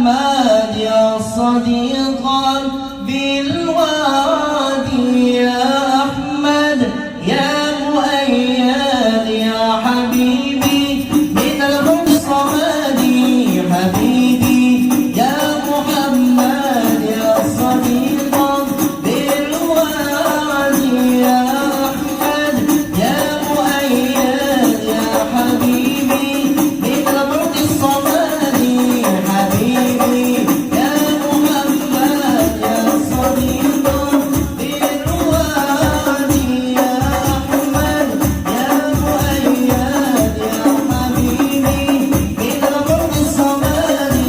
محمد يا صديقا بالوادي يا أحمد يا مؤيد يا حبيبي من الصمد حبيبي يا محمد يا صديقا بالوادي يا أحمد يا مؤيد يا حبيبي من الصمد حبيبي يا محمد يا صديقا بالوادي يا أحمد يا مؤيد يا حبيبي من الصمد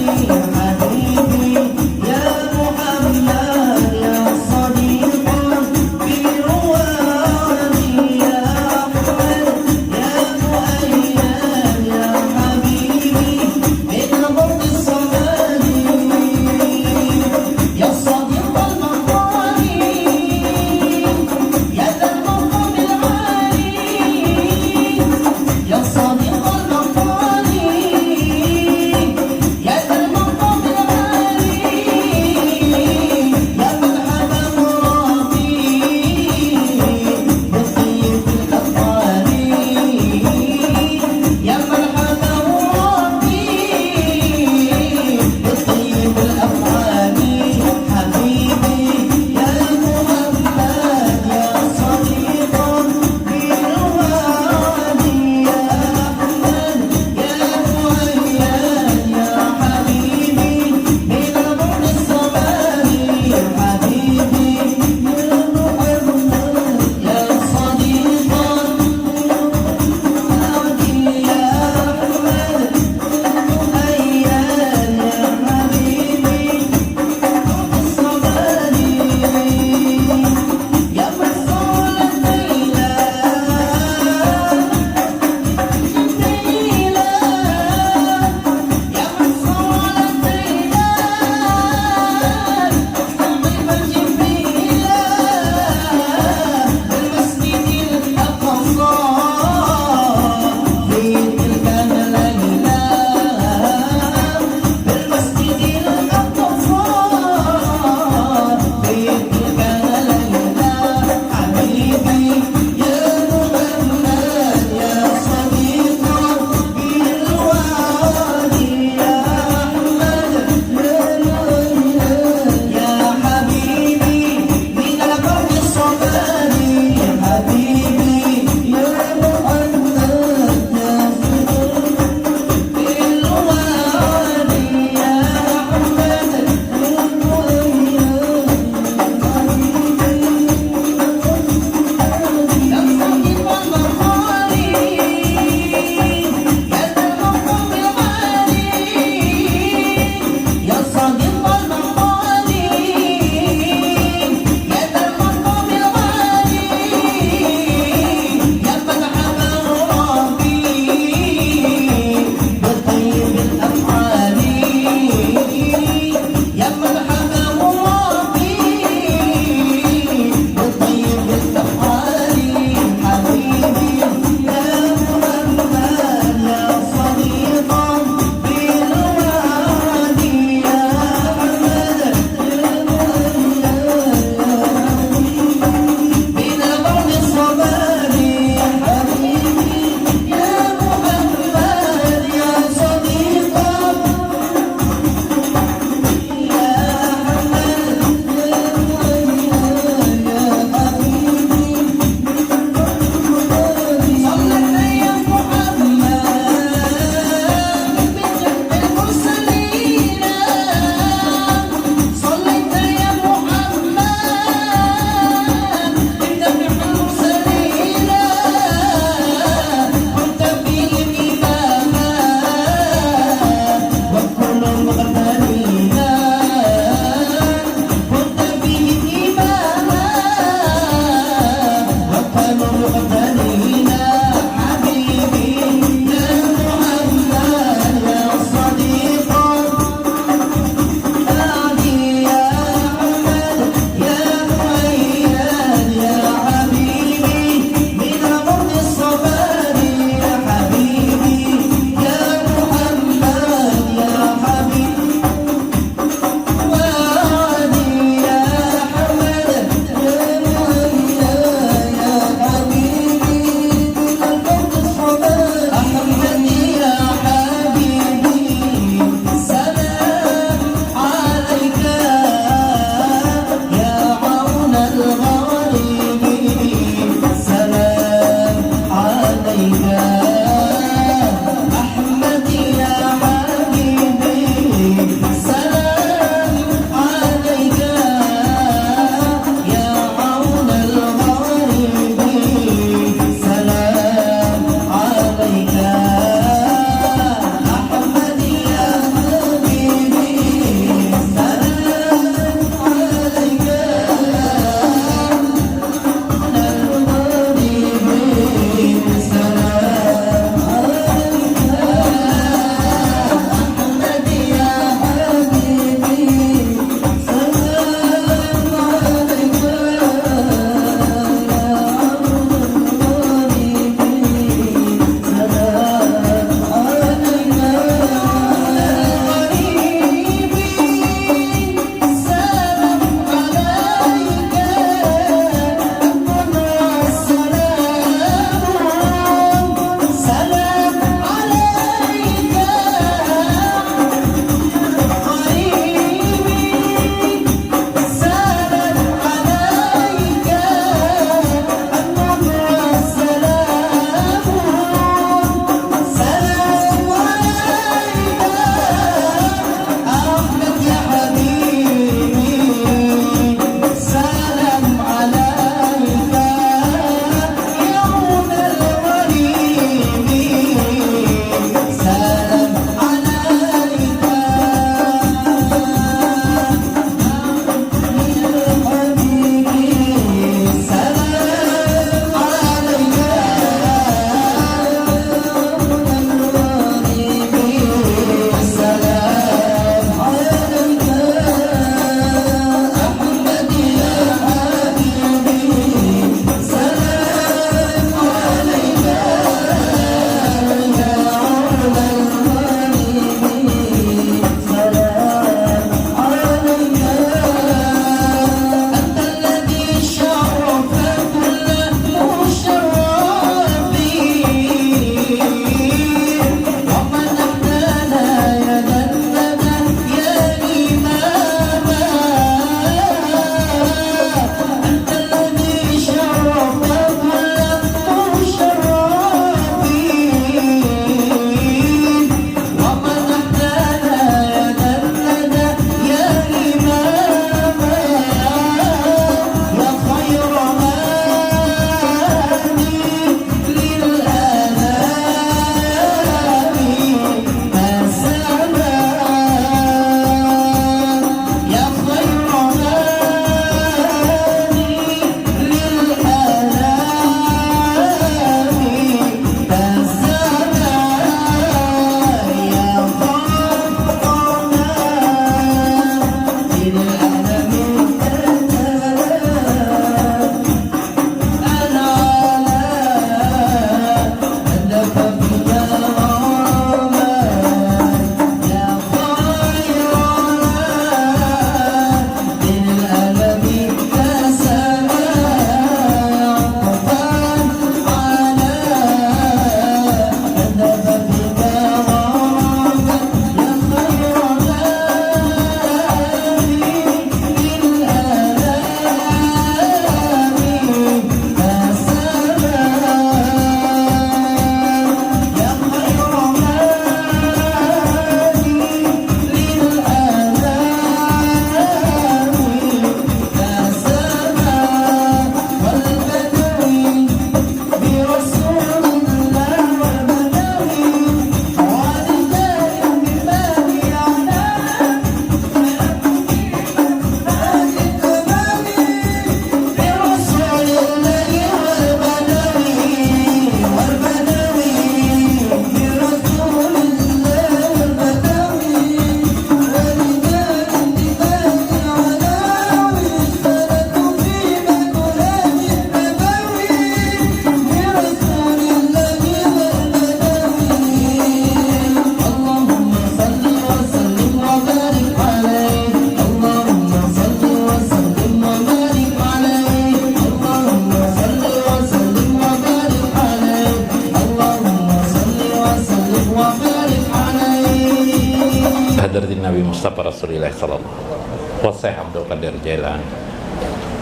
Hadratin Nabi Mustafa Rasulullah sallallahu alaihi wasallam wa Syekh Abdul Qadir Jailani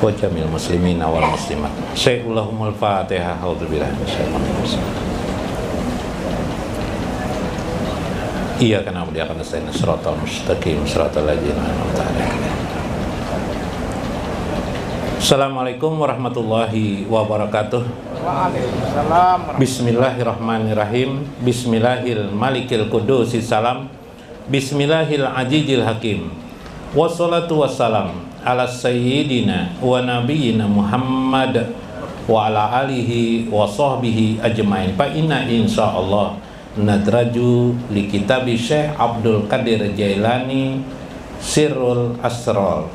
wa jamil muslimin wal muslimat. Syaikhullahumul Fatihah. A'udzubillahi minasyaitonir rajim. Iyyaka na'budu wa iyyaka nasta'in. Shiratal mustaqim, shiratal ladzina an'amta 'alaihim. Assalamualaikum warahmatullahi wabarakatuh. Waalaikumsalam. Bismillahirrahmanirrahim. Bismillahil malikil qudusis salam. Bismillahil ajijil hakim. Wassalatu wassalam ala sayyidina wa nabiyyina Muhammad wa ala alihi wa sahbihi ajmain. Fa inna insyaallah nadraju li kitabi Syekh Abdul Qadir Jailani Sirrul Asrar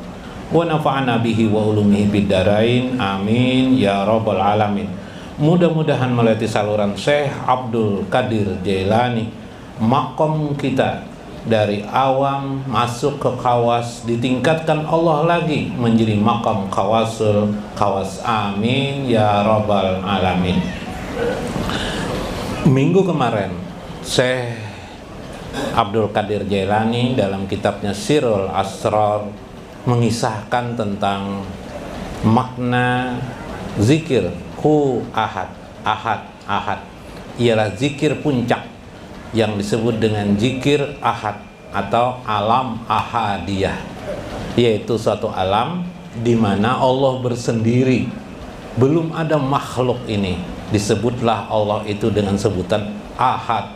wa nafa'ana bihi wa ulumihi biddarain, amin ya rabbal alamin. Mudah-mudahan melalui saluran Syekh Abdul Qadir Jailani, makom kita dari awam masuk ke khawas ditingkatkan Allah lagi menjadi makom khawasul khawas, amin ya rabbal alamin. Minggu kemarin Syekh Abdul Qadir Jailani dalam kitabnya Sirrul Asrar mengisahkan tentang makna zikir ahad. Ialah zikir puncak yang disebut dengan zikir ahad atau alam ahadiyah, yaitu suatu alam di mana Allah bersendiri, belum ada makhluk ini. Disebutlah Allah itu dengan sebutan ahad.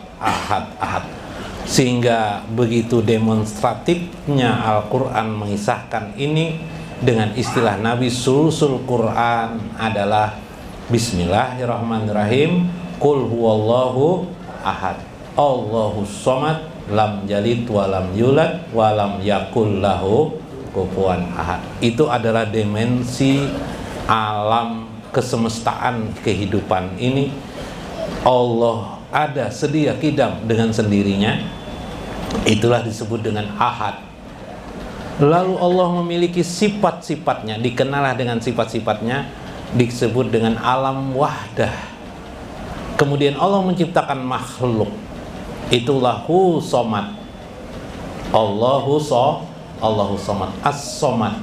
Sehingga begitu demonstratifnya Al-Quran mengisahkan ini dengan istilah Nabi. Sulusul Quran adalah Bismillahirrahmanirrahim, Qul huwallahu ahad, Allahus somad, lam yalid walam yulad walam yakul lahu kufuwan ahad. Itu adalah dimensi alam kesemestaan kehidupan ini. Allah ada sedia kidam dengan sendirinya. Itulah disebut dengan ahad. Lalu Allah memiliki sifat-sifatnya, dikenallah dengan sifat-sifatnya, disebut dengan alam wahdah. Kemudian Allah menciptakan makhluk, itulah hu somad. Allahu somad, as-somad,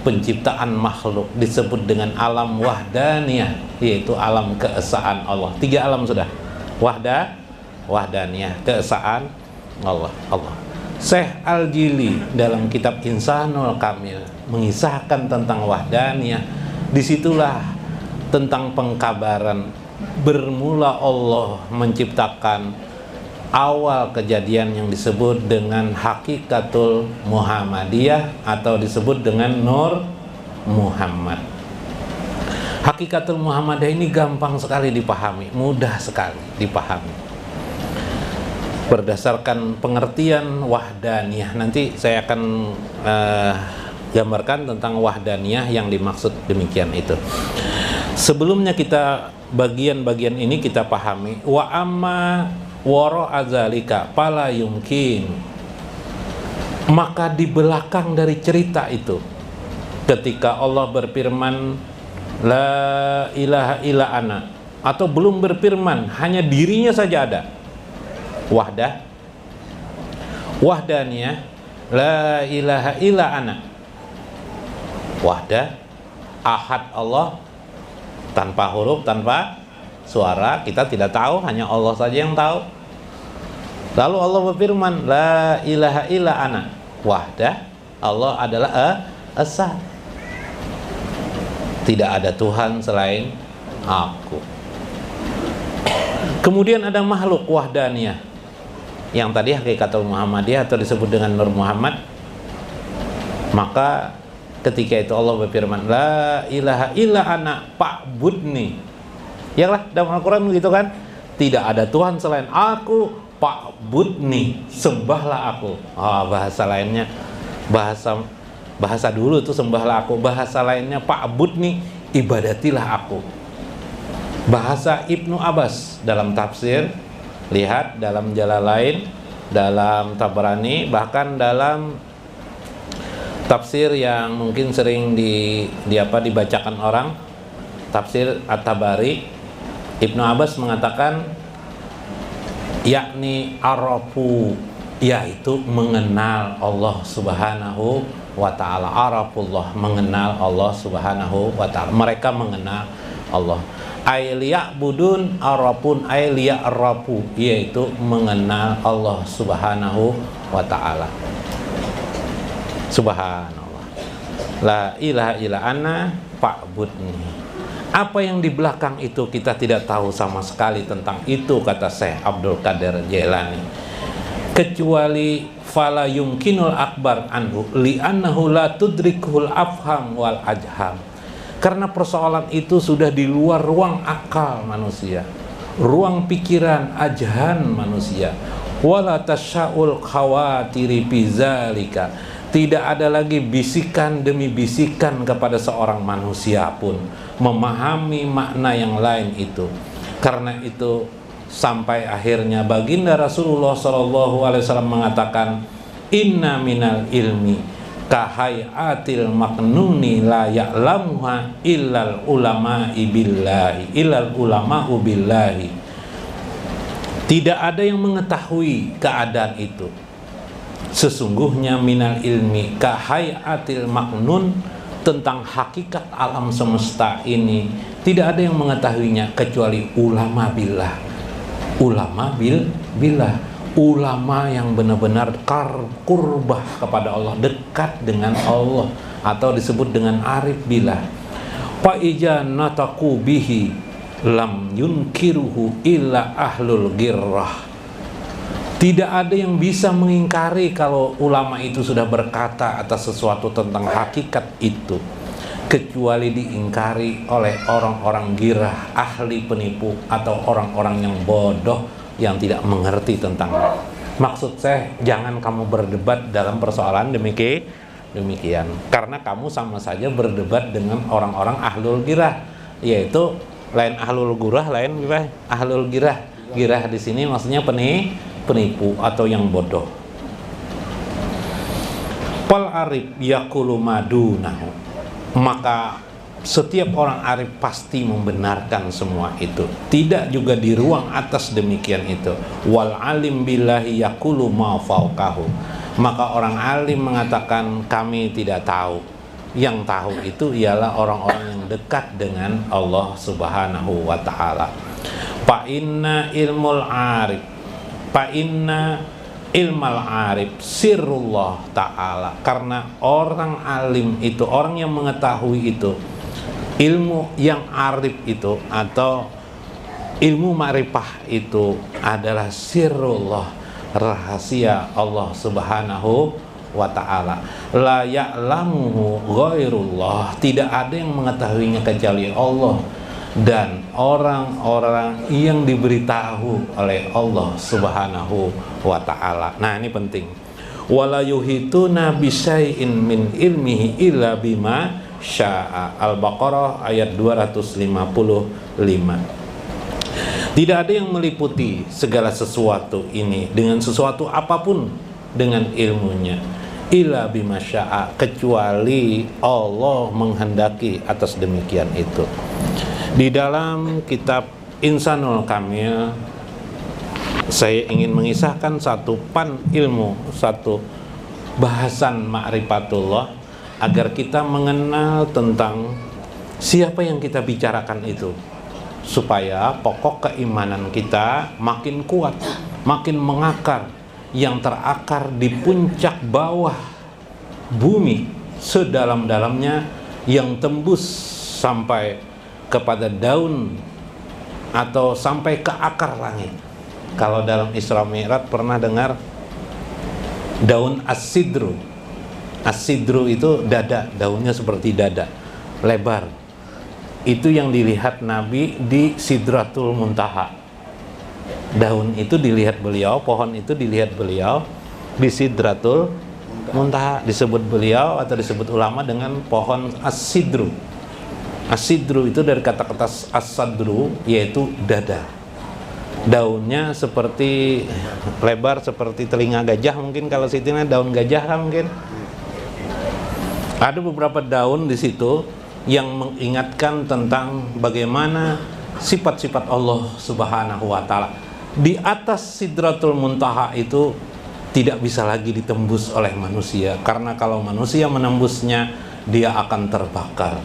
penciptaan makhluk disebut dengan alam wahdaniyah, yaitu alam keesaan Allah. 3 alam sudah. Wahdaniyah, keesaan Allah. Syekh Al-Jili dalam kitab Insanul Kamil mengisahkan tentang wahdaniyah. Disitulah tentang pengkabaran bermula Allah menciptakan awal kejadian yang disebut dengan hakikatul Muhammadiyah atau disebut dengan Nur Muhammad. Hakikatul Muhammadiyah ini gampang sekali dipahami, mudah sekali dipahami berdasarkan pengertian wahdaniyah. Nanti saya akan gambarkan tentang wahdaniyah yang dimaksud demikian itu. Sebelumnya kita bagian-bagian ini kita pahami. Wa amma wara azalika fala yumkin. Maka di belakang dari cerita itu, ketika Allah berfirman la ilaha illa ana, atau belum berfirman, hanya dirinya saja ada, wahdaniyah, la ilaha illa ana, wahdah, ahad Allah, tanpa huruf, tanpa suara, kita tidak tahu, hanya Allah saja yang tahu. Lalu Allah berfirman la ilaha illa ana, wahdah, Allah adalah esa, tidak ada Tuhan selain aku. Kemudian ada makhluk wahdaniyah, yang tadi hakikatul Muhammadiyah atau disebut dengan Nur Muhammad. Maka ketika itu Allah berfirman la ilaha illa ana fa'budni. Ya lah, dalam Al-Quran begitu kan, tidak ada Tuhan selain aku, fa'budni, sembahlah aku. Bahasa lainnya, bahasa dulu itu sembahlah aku, bahasa lainnya fa'budni, ibadatilah aku. Bahasa Ibnu Abbas dalam tafsir, lihat dalam Jalalain, dalam Tabrani, bahkan dalam tafsir yang mungkin sering dibacakan orang, tafsir At-Tabari, Ibnu Abbas mengatakan yakni arafu yaitu mengenal Allah Subhanahu wa ta'ala. Arafullah, mengenal Allah Subhanahu wa ta'ala. Mereka mengenal Allah. Ailiya'budun arapun ailiya'rafu, yaitu mengenal Allah Subhanahu wa ta'ala. Subhanallah. La ilaha illa ana fa'budni. Apa yang di belakang itu kita tidak tahu sama sekali tentang itu, kata Syekh Abdul Qadir Jailani. Kecuali fala yumkinul akbar anhu li'annahu la tudrikul afham wal ajham. Karena persoalan itu sudah di luar ruang akal manusia, ruang pikiran ajhan manusia. Wala tasya'ul khawatiri bizalika. Tidak ada lagi bisikan demi bisikan kepada seorang manusia pun memahami makna yang lain itu. Karena itu sampai akhirnya baginda Rasulullah SAW mengatakan, inna minal ilmi kahayatil maknuni la ya'lamuha illal ulama'i billahi, illal ulama'u billahi. Tidak ada yang mengetahui keadaan itu. Sesungguhnya minal ilmi kahayatil maknun, tentang hakikat alam semesta ini tidak ada yang mengetahuinya kecuali ulama billah. Ulama billah, ulama yang benar-benar kurbah kepada Allah, dekat dengan Allah, atau disebut dengan arif billah. Fa ija nataku bihi lam yunkiruhu illa ahlul girrah. Tidak ada yang bisa mengingkari kalau ulama itu sudah berkata atas sesuatu tentang hakikat itu, kecuali diingkari oleh orang-orang girah, ahli penipu, atau orang-orang yang bodoh yang tidak mengerti tentang. Maksud saya, jangan kamu berdebat dalam persoalan demikian, karena kamu sama saja berdebat dengan orang-orang ahlul girah, yaitu lain ahlul gurah, lain ahlul girah. Girah di sini maksudnya penipu atau yang bodoh. Pal arif yaqulu madunahu, maka setiap orang arif pasti membenarkan semua itu, tidak juga di ruang atas demikian itu. Wal alim billahi yaqulu ma fauqahu, maka orang alim mengatakan kami tidak tahu. Yang tahu itu ialah orang-orang yang dekat dengan Allah Subhanahu wa ta'ala. Fa inna ilmul arif, fa inna ilmal arif sirrullah ta'ala, karena orang alim itu, orang yang mengetahui itu, ilmu yang arif itu atau ilmu ma'rifah itu adalah sirrullah, rahasia Allah Subhanahu wa ta'ala. La ya'lamuhu ghairullah, tidak ada yang mengetahuinya kecuali Allah dan orang-orang yang diberitahu oleh Allah Subhanahu wa ta'ala. Nah, ini penting. Wala yuhituna bisyai'in min ilmihi illa bima syaa. Al-Baqarah ayat 255. Tidak ada yang meliputi segala sesuatu ini dengan sesuatu apapun dengan ilmunya, illa bima syaa, kecuali Allah menghendaki atas demikian itu. Di dalam kitab Insanul Kamil, saya ingin mengisahkan satu pan ilmu, satu bahasan ma'rifatullah, agar kita mengenal tentang siapa yang kita bicarakan itu, supaya pokok keimanan kita makin kuat, makin mengakar, yang terakar di puncak bawah bumi sedalam-dalamnya, yang tembus sampai kepada daun atau sampai ke akar langit. Kalau dalam Isra Mi'raj pernah dengar daun as-sidru. As-sidru itu dada, daunnya seperti dada, lebar. Itu yang dilihat Nabi di Sidratul Muntaha. Daun itu dilihat beliau, pohon itu dilihat beliau di Sidratul Muntaha. Disebut beliau atau disebut ulama dengan pohon as-sidru. As-sidru itu dari kata-kata as-sadru, yaitu dada. Daunnya seperti lebar seperti telinga gajah, mungkin kalau situnya daun gajah kan mungkin. Ada beberapa daun di situ yang mengingatkan tentang bagaimana sifat-sifat Allah Subhanahu wa ta'ala. Di atas Sidratul Muntaha itu tidak bisa lagi ditembus oleh manusia, karena kalau manusia menembusnya dia akan terbakar.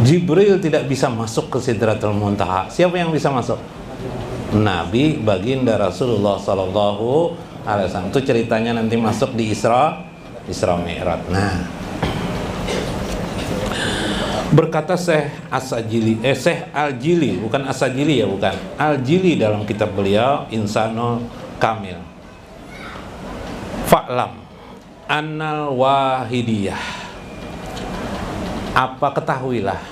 Jibril tidak bisa masuk ke Sidratul Muntaha. Siapa yang bisa masuk? Nabi baginda Rasulullah Sallallahu Alaihi Wasallam. Itu ceritanya nanti masuk di Isra Mi'raj. Nah, berkata Syekh Al-Jili, bukan As-Sajili ya, bukan Al-Jili, dalam kitab beliau Insanul Kamil, fa'lam annal wahidiyah, apa ketahuilah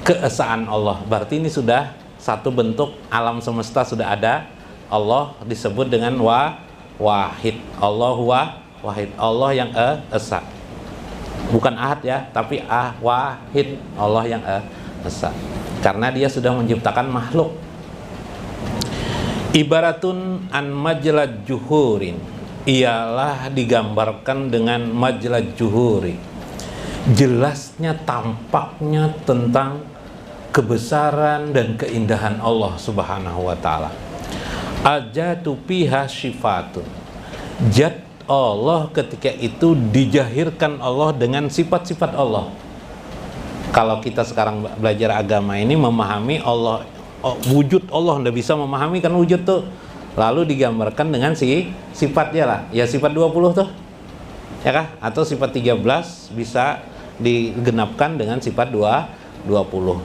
keesaan Allah. Berarti ini sudah satu bentuk alam semesta, sudah ada Allah disebut dengan wahid. Allah wahid, Allah yang esa, bukan ahad ya, tapi wahid, Allah yang esa, karena dia sudah menciptakan makhluk. Ibaratun an majlad juhurin, ialah digambarkan dengan majlad juhuri, jelasnya, tampaknya tentang kebesaran dan keindahan Allah Subhanahu wa ta'ala. Ajatu piha syifatun, zat Allah ketika itu dijahirkan Allah dengan sifat-sifat Allah. Kalau kita sekarang belajar agama ini memahami Allah, wujud Allah, nggak bisa memahami kan wujud tuh, lalu digambarkan dengan sifatnya lah, ya sifat 20 tuh ya kah, atau sifat 13 bisa digenapkan dengan sifat 20.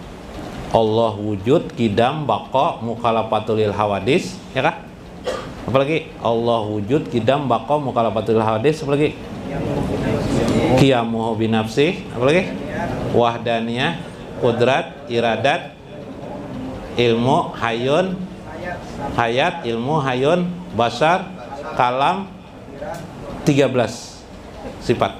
Allah wujud, qidam, baqa, mukhalafatul hawadis, ya kah? Apalagi Allah wujud, qidam, baqa, mukhalafatul hawadis, apalagi qiyamuhu binafsih, apalagi wahdaniyah, qudrat, iradat, ilmu, hayun, hayat, ilmu, hayun, basar, kalam, 13 sifat.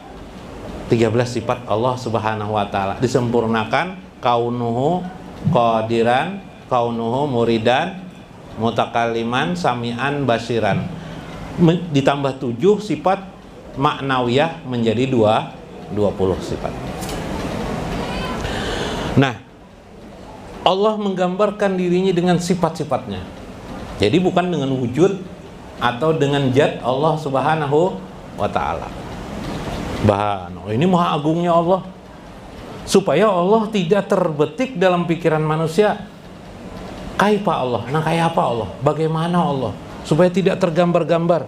13 sifat Allah Subhanahu wa ta'ala disempurnakan, kaunuhu qadiran, kaunuhu muridan, mutakalliman, sami'an, basiran, ditambah 7 sifat maknawiyah menjadi 20 sifat. Nah, Allah menggambarkan dirinya dengan sifat-sifatnya. Jadi bukan dengan wujud atau dengan zat Allah Subhanahu wa ta'ala. Ini maha agungnya Allah, supaya Allah tidak terbetik dalam pikiran manusia. Kaifa Allah? Nah, kayak apa Allah? Bagaimana Allah? Supaya tidak tergambar-gambar,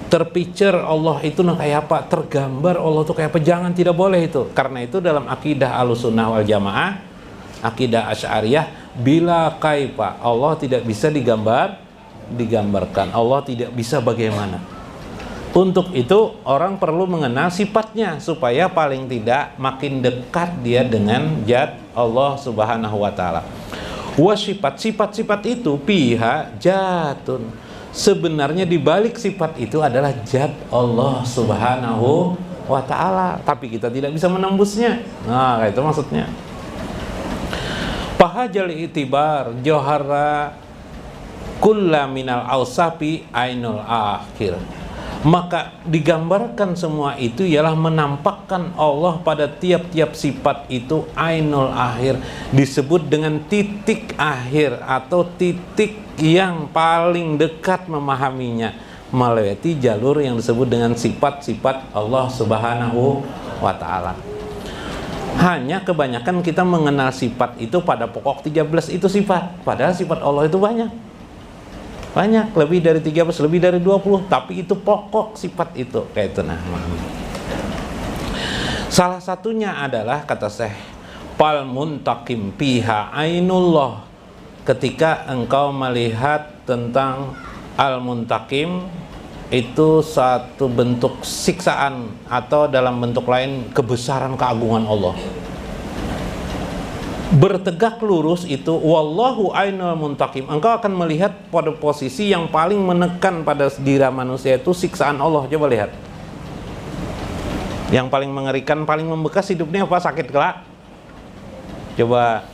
terpicture Allah itu nah kayak apa, tergambar Allah itu kayak apa. Jangan, tidak boleh itu. Karena itu dalam akidah Ahlussunnah wal Jamaah, akidah Asy'ariyah, bila kaifa, Allah tidak bisa digambarkan. Allah tidak bisa bagaimana. Untuk itu orang perlu mengenal sifatnya, supaya paling tidak makin dekat dia dengan zat Allah Subhanahu wa ta'ala. Sifat-sifat itu piha jatun, sebenarnya dibalik sifat itu adalah zat Allah Subhanahu wa ta'ala, tapi kita tidak bisa menembusnya. Nah, itu maksudnya. Pahajal itibar johara kulla minal ausafi ainul akhir, maka digambarkan semua itu ialah menampakkan Allah pada tiap-tiap sifat itu ainul akhir, disebut dengan titik akhir atau titik yang paling dekat memahaminya, melewati jalur yang disebut dengan sifat-sifat Allah Subhanahu wa ta'ala. Hanya kebanyakan kita mengenal sifat itu pada pokok 13 itu sifat, padahal sifat Allah itu banyak, lebih dari 13, lebih dari 20, tapi itu pokok sifat itu kayak itu. Nah, salah satunya adalah kata Syekh, pal muntaqim piha ainullah, ketika engkau melihat tentang al-muntaqim itu satu bentuk siksaan, atau dalam bentuk lain kebesaran keagungan Allah. Bertegak lurus itu wallahu ainul muntaqim, engkau akan melihat pada posisi yang paling menekan pada diri manusia itu siksaan Allah. Coba lihat, yang paling mengerikan, paling membekas hidupnya apa? Sakit kelak. Coba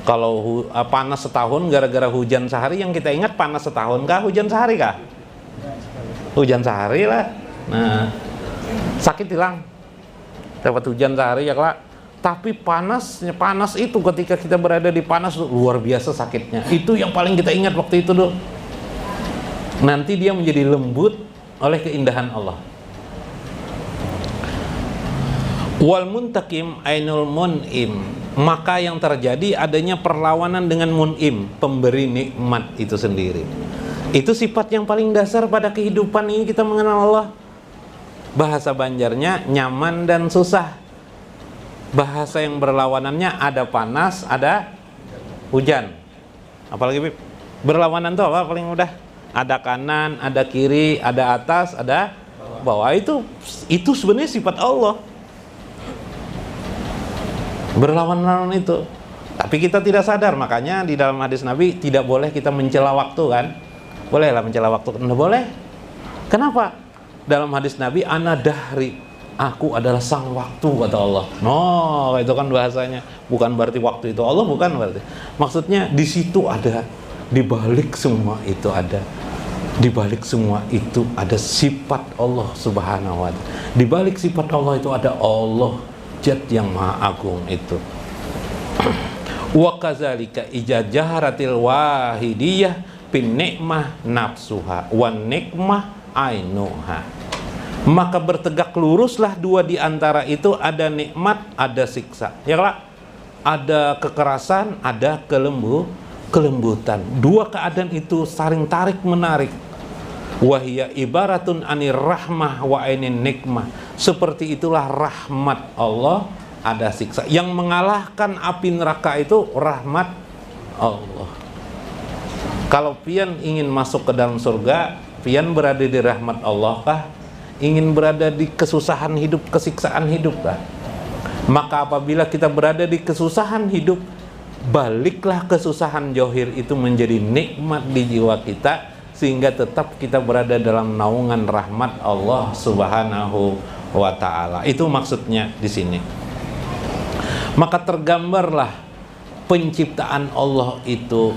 kalau panas setahun gara-gara hujan sehari, yang kita ingat panas setahun kah, hujan sehari kah? Hujan sehari lah. Nah, sakit hilang, dapat hujan sehari ya kelak. Tapi panas itu ketika kita berada di panas luar biasa sakitnya. Itu yang paling kita ingat waktu itu tuh. nanti dia menjadi lembut oleh keindahan Allah. Wal muntakim ainul mun'im, maka yang terjadi adanya perlawanan dengan mun'im, pemberi nikmat itu sendiri. Itu sifat yang paling dasar pada kehidupan ini, kita mengenal Allah. Bahasa Banjarnya nyaman dan susah. Bahasa yang berlawanannya ada panas, ada hujan. Apalagi Bib? Berlawanan tuh apa paling mudah? Ada kanan, ada kiri, ada atas, ada bawah. Itu sebenarnya sifat Allah. Berlawanan itu. Tapi kita tidak sadar, makanya di dalam hadis Nabi tidak boleh kita mencela waktu kan? Bolehlah mencela waktu. Tidak boleh. Kenapa? Dalam hadis Nabi, ana dahri, aku adalah sang waktu, kata Allah. No, itu kan bahasanya. Bukan berarti waktu itu Allah, bukan berarti. Maksudnya di situ ada, di balik semua itu ada. Di balik semua itu ada sifat Allah Subhanahu wa ta'ala. Di balik sifat Allah itu ada Allah Zat yang Maha Agung itu. Wa kadzalika ijazaharatil wahidiyah bin nikmah nafsuha wa nikmah ainuha. Maka bertegak luruslah dua di antara itu, ada nikmat, ada siksa. Ya lah, ada kekerasan, ada kelembutan. Dua keadaan itu saling tarik menarik. Wahia ibaratun anir rahmah wa ainin nikmah. Seperti itulah rahmat Allah, ada siksa. Yang mengalahkan api neraka itu rahmat Allah. Kalau pian ingin masuk ke dalam surga, pian berada di rahmat Allah kah? Ingin berada di kesusahan hidup, kesiksaan hidup kah? Maka apabila kita berada di kesusahan hidup, baliklah kesusahan johir itu menjadi nikmat di jiwa kita, sehingga tetap kita berada dalam naungan rahmat Allah Subhanahu wa ta'ala. Itu maksudnya di sini. Maka tergambarlah penciptaan Allah itu,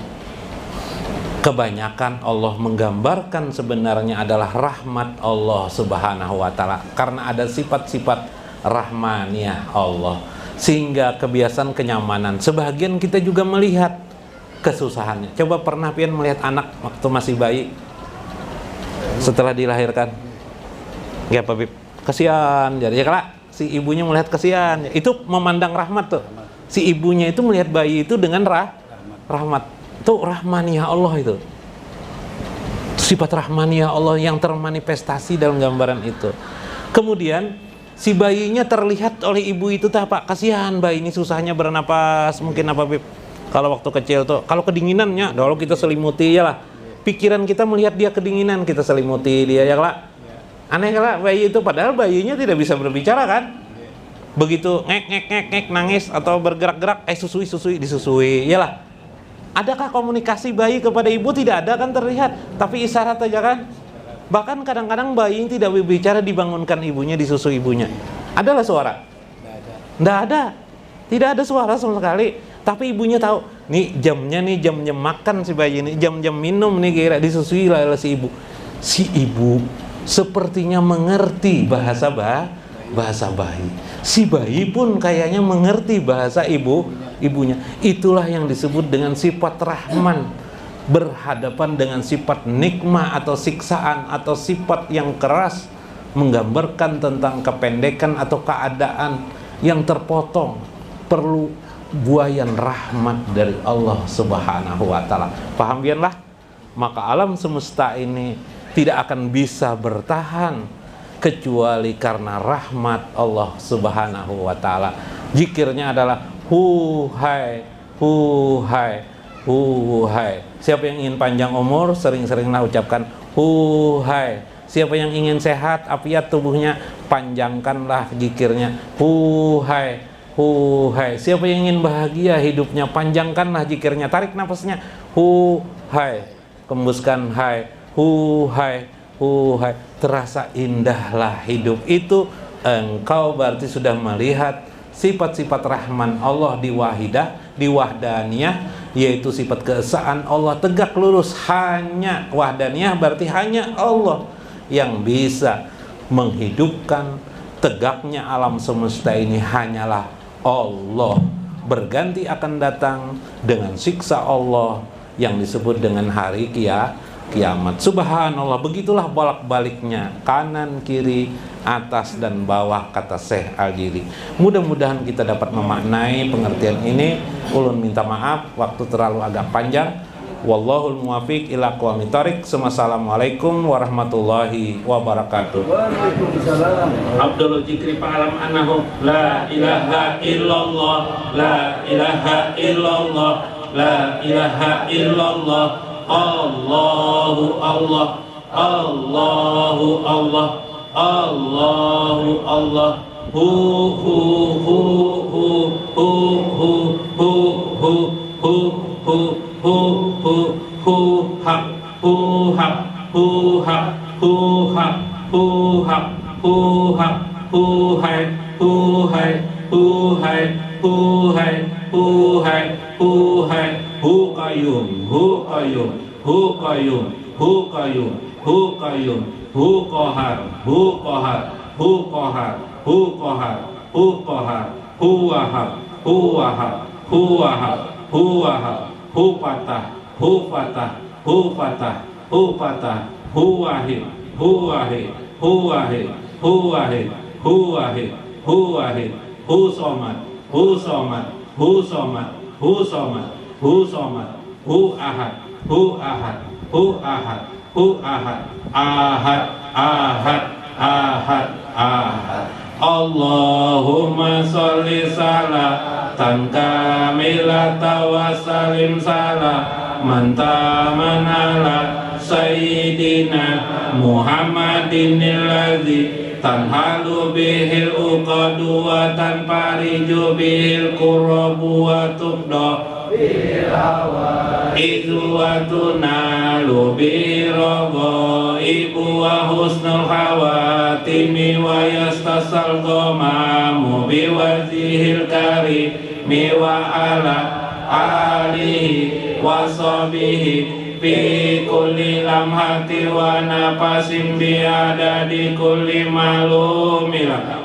kebanyakan Allah menggambarkan sebenarnya adalah rahmat Allah Subhanahu wa ta'ala, karena ada sifat-sifat rahmaniyah Allah, sehingga kebiasaan kenyamanan. Sebagian kita juga melihat kesusahannya. Coba pernah pian melihat anak waktu masih bayi setelah dilahirkan? Ya Pak Bib, kasihan. Jadi ya kalau si ibunya melihat kasihan, itu memandang rahmat tuh. Si ibunya itu melihat bayi itu dengan rahmat. Itu rahmaniyah Allah itu. Sifat rahmaniyah Allah yang termanifestasi dalam gambaran itu. Kemudian si bayinya terlihat oleh ibu itu tuh apa? Kasihan bayi ini susahnya bernapas, mungkin apa Bib? Kalau waktu kecil tuh, kalau kedinginannya, kalau kita selimuti ya lah. Pikiran kita melihat dia kedinginan, kita selimuti dia ya lah. Aneh lah bayi itu, padahal bayinya tidak bisa berbicara kan? Begitu ngek nangis atau bergerak-gerak, susui disusui, ya lah. Adakah komunikasi bayi kepada ibu? Tidak ada kan terlihat, tapi isyarat aja kan? Bahkan kadang-kadang bayi tidak berbicara dibangunkan ibunya, disusui ibunya. Adalah suara? Tidak ada. Tidak ada suara sama sekali. Tapi ibunya tahu, nih jamnya nih jam-jam makan si bayi ini, jam-jam minum nih, kira disusui lah si ibu. Si ibu sepertinya mengerti bahasa bayi. Si bayi pun kayaknya mengerti bahasa ibunya. Itulah yang disebut dengan sifat rahman, berhadapan dengan sifat nikmah atau siksaan atau sifat yang keras, menggambarkan tentang kependekan atau keadaan yang terpotong. Perlu buayan rahmat dari Allah Subhanahu wa ta'ala. Paham biarlah? Maka alam semesta ini tidak akan bisa bertahan kecuali karena rahmat Allah Subhanahu wa ta'ala. Zikirnya adalah hu hai. Siapa yang ingin panjang umur, sering-seringlah ucapkan hu hai. Siapa yang ingin sehat, afiat tubuhnya, panjangkanlah zikirnya hu hai. Siapa yang ingin bahagia hidupnya, panjangkanlah zikirnya, tarik nafasnya hu hai, kembuskan hai, hu hai. Terasa indahlah hidup itu. Engkau berarti sudah melihat sifat-sifat rahman Allah di wahidah, di wahdaniyah, yaitu sifat keesaan Allah tegak lurus. Hanya wahdaniyah berarti hanya Allah yang bisa menghidupkan. Tegaknya alam semesta ini hanyalah Allah. Berganti akan datang dengan siksa Allah yang disebut dengan hari kiamat. Subhanallah, begitulah bolak-baliknya, kanan kiri, atas dan bawah, kata Syekh Al-Jili. Mudah-mudahan kita dapat memaknai pengertian ini. Ulun minta maaf waktu terlalu agak panjang. Wallahul muwafiq ila aqwamit thoriq. Assalamualaikum warahmatullahi wabarakatuh. Waalaikumsalam. Abdul Jikri Pa'alam anahu la ilaha illallah, la ilaha illallah, la ilaha illallah. Allahu Allah, Allahu Allah, Allahu Allah. Hu hu hu hu hu hu hu hu hu hu hu hu hu hak hu hak hu hak hu hak hu hak hu hak hu hai hu hai hu hai hu hai hu hai hu hai hu qayyum hu qayyum hu qayyum hu qayyum hu qayyum hu qahar hu qahar hu qahar hu qahar hu qahar hu wahab hu wahab hu wahab hu wahab hu fatah hu fatah hu fatah hu fatah hu wahid hu wahid hu wahid hu wahid hu wahid hu wahid hu somad hu somad hu somad hu somad hu somad hu ahad hu ahad hu ahad hu ahad ahad ahad ahad ahad. Allahumma sholli salatan kamilatan wa salim salaman taman ala sayyidina Muhammadin alladzi tanhalu bihil uqadu wa tanfariju bihil qurabu wa tubda idu wa tunalu biragha ibu wa husnul khawatimi wa yastasal gomamu biwajihil karimi wa ala alihi wa sahbihi fi kulli lamhati wa nafasin biadadi kulli malumillah.